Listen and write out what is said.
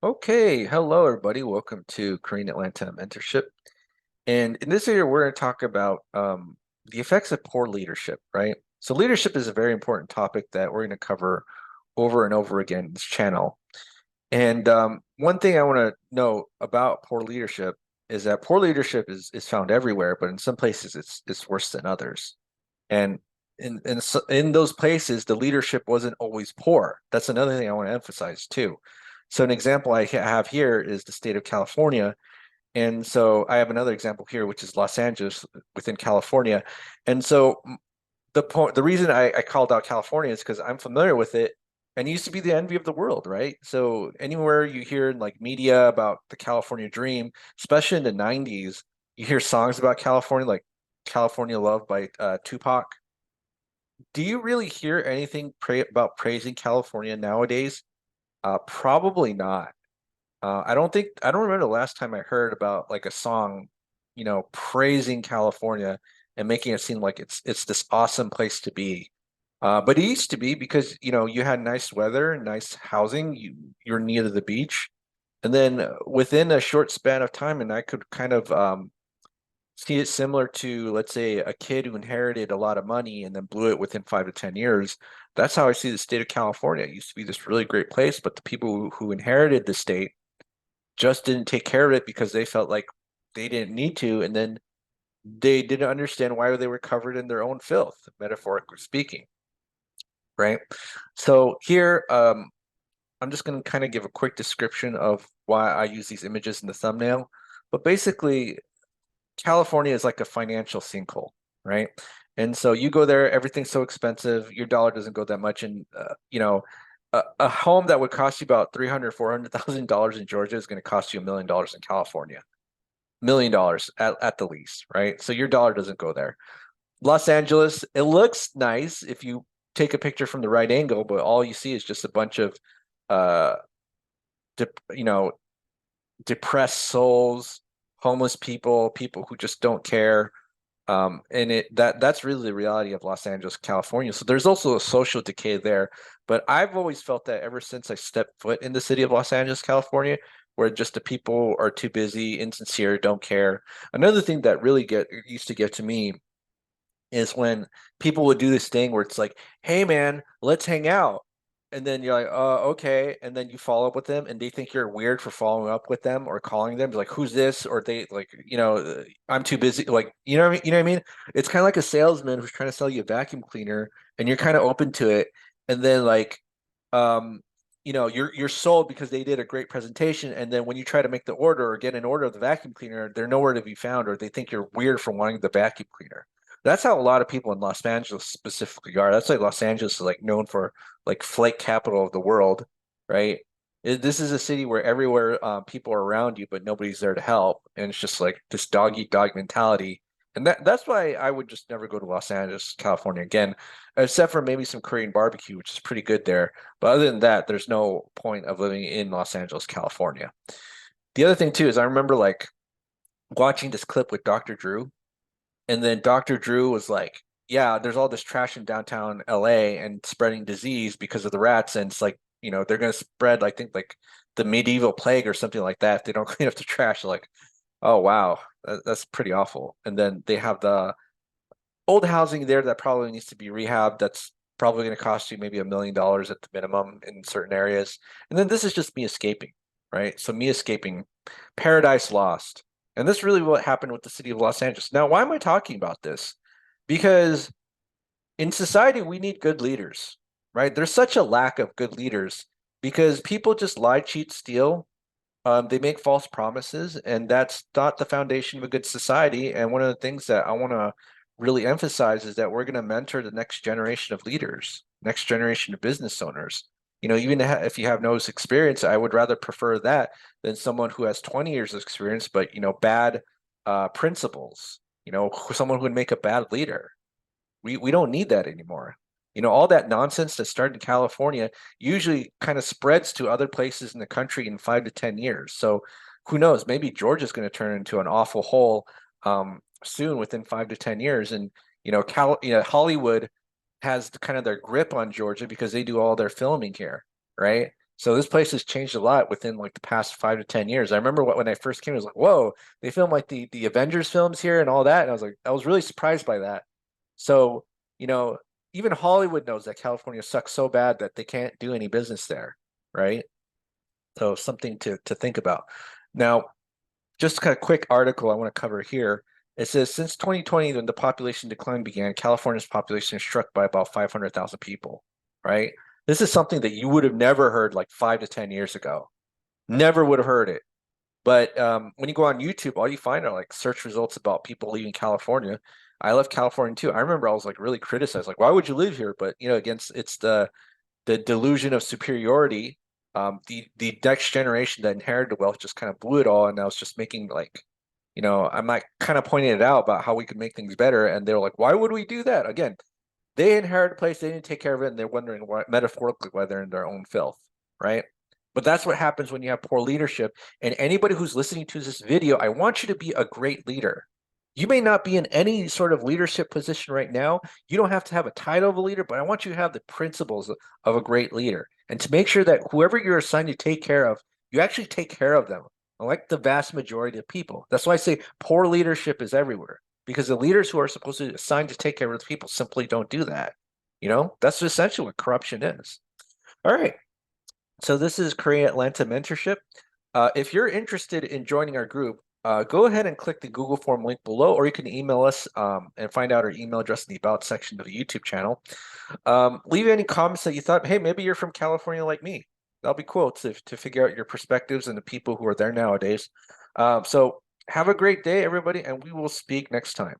Okay, hello everybody. Welcome to Korean Atlanta Mentorship. And in this video, we're going to talk about the effects of poor leadership, right? So leadership is a very important topic that we're going to cover over and over again in this channel. And one thing I want to know about poor leadership is that poor leadership is found everywhere, but in some places it's worse than others. And in those places, the leadership wasn't always poor. That's another thing I want to emphasize too. So an example I have here is the state of California. And so I have another example here, which is Los Angeles within California. And so the reason I called out California is because I'm familiar with it and it used to be the envy of the world, right? So anywhere you hear in like media about the California dream, especially in the 90s, you hear songs about California, like California Love by Tupac. Do you really hear anything about praising California nowadays? Probably not. I don't remember the last time I heard about like a song, praising California and making it seem like it's this awesome place to be. But it used to be because, you had nice weather, nice housing, you're near the beach. And then within a short span of time, and I could kind of see it similar to, let's say, a kid who inherited a lot of money and then blew it within 5 to 10 years. That's how I see the state of California. It used to be this really great place, but the people who inherited the state just didn't take care of it because they felt like they didn't need to, and then they didn't understand why they were covered in their own filth, metaphorically speaking, right? So here, I'm just going to kind of give a quick description of why I use these images in the thumbnail. But basically, California is like a financial sinkhole, right? And so you go there, everything's so expensive, your dollar doesn't go that much, and a home that would cost you about 300, $400,000 in Georgia is going to cost you $1 million in California. $1 million at the least, right? So your dollar doesn't go there. Los Angeles, it looks nice if you take a picture from the right angle, but all you see is just a bunch of uh, de you know, depressed souls, homeless people, people who just don't care. And that's really the reality of Los Angeles, California. So there's also a social decay there. But I've always felt that ever since I stepped foot in the city of Los Angeles, California, where just the people are too busy, insincere, don't care. Another thing that really get used to get to me is when people would do this thing where it's like, hey man, let's hang out. And then you're like, okay. And then you follow up with them and they think you're weird for following up with them or calling them. Like, who's this? Or they like, I'm too busy. Like, you know what I mean? It's kind of like a salesman who's trying to sell you a vacuum cleaner and you're kind of open to it. And then like, um, you're sold because they did a great presentation. And then when you try to make the order or get an order of the vacuum cleaner, they're nowhere to be found, or they think you're weird for wanting the vacuum cleaner. That's how a lot of people in Los Angeles specifically are. That's like Los Angeles is like known for like flake capital of the world, right? This is a city where everywhere people are around you, but nobody's there to help, and it's just like this dog eat dog mentality. And that's why I would just never go to Los Angeles, California again, except for maybe some Korean barbecue, which is pretty good there. But other than that, there's no point of living in Los Angeles, California. The other thing too is I remember like watching this clip with Dr. Drew, and then Dr. Drew was like, yeah, there's all this trash in downtown LA and spreading disease because of the rats. And it's like, they're going to spread, I think, like the medieval plague or something like that if they don't clean up the trash. Like, oh, wow, that's pretty awful. And then they have the old housing there that probably needs to be rehabbed. That's probably going to cost you maybe $1 million at the minimum in certain areas. And then this is just me escaping, right? So me escaping, paradise lost. And this is really what happened with the city of Los Angeles. Now, why am I talking about this? Because in society, we need good leaders, right? There's such a lack of good leaders because people just lie, cheat, steal. They make false promises, and that's not the foundation of a good society. And one of the things that I want to really emphasize is that we're going to mentor the next generation of leaders, next generation of business owners. Even if you have no experience, I would rather prefer that than someone who has 20 years of experience, but bad principles. Someone who would make a bad leader. We don't need that anymore. All that nonsense that started in California usually kind of spreads to other places in the country in 5 to 10 years. So who knows? Maybe Georgia's going to turn into an awful hole soon within 5 to 10 years. And Hollywood has kind of their grip on Georgia because they do all their filming here, right? So this place has changed a lot within like the past 5 to 10 years. I remember when I first came, I was like, whoa, they film like the Avengers films here and all that. And I was like, I was really surprised by that. So, you know, even Hollywood knows that California sucks so bad that they can't do any business there, right? So something to think about. Now, just kind of quick article I want to cover here. It says since 2020, when the population decline began, California's population is struck by about 500,000 people, right? This is something that you would have never heard like 5 to 10 years ago. Never would have heard it. But when you go on YouTube, all you find are like search results about people leaving California. I left California too. I remember I was like really criticized, like, why would you live here? But you know, against it's the delusion of superiority. The next generation that inherited the wealth just kind of blew it all, and I was just making like, you know, I'm like kind of pointing it out about how we could make things better, and they're like, why would we do that? Again, they inherited a place, they didn't take care of it, and they're wondering why, metaphorically, why they're in their own filth, right? But that's what happens when you have poor leadership. And anybody who's listening to this video, I want you to be a great leader. You may not be in any sort of leadership position right now. You don't have to have a title of a leader, but I want you to have the principles of a great leader and to make sure that whoever you're assigned to take care of, you actually take care of them, like the vast majority of people. That's why I say poor leadership is everywhere because the leaders who are supposed to be assigned to take care of the people simply don't do that. You know, that's essentially what corruption is. All right. So this is Korean Atlanta Mentorship. If you're interested in joining our group, go ahead and click the Google form link below, or you can email us and find out our email address in the About section of the YouTube channel. Leave any comments that you thought, hey, maybe you're from California like me. That'll be cool to figure out your perspectives and the people who are there nowadays. So have a great day, everybody, and we will speak next time.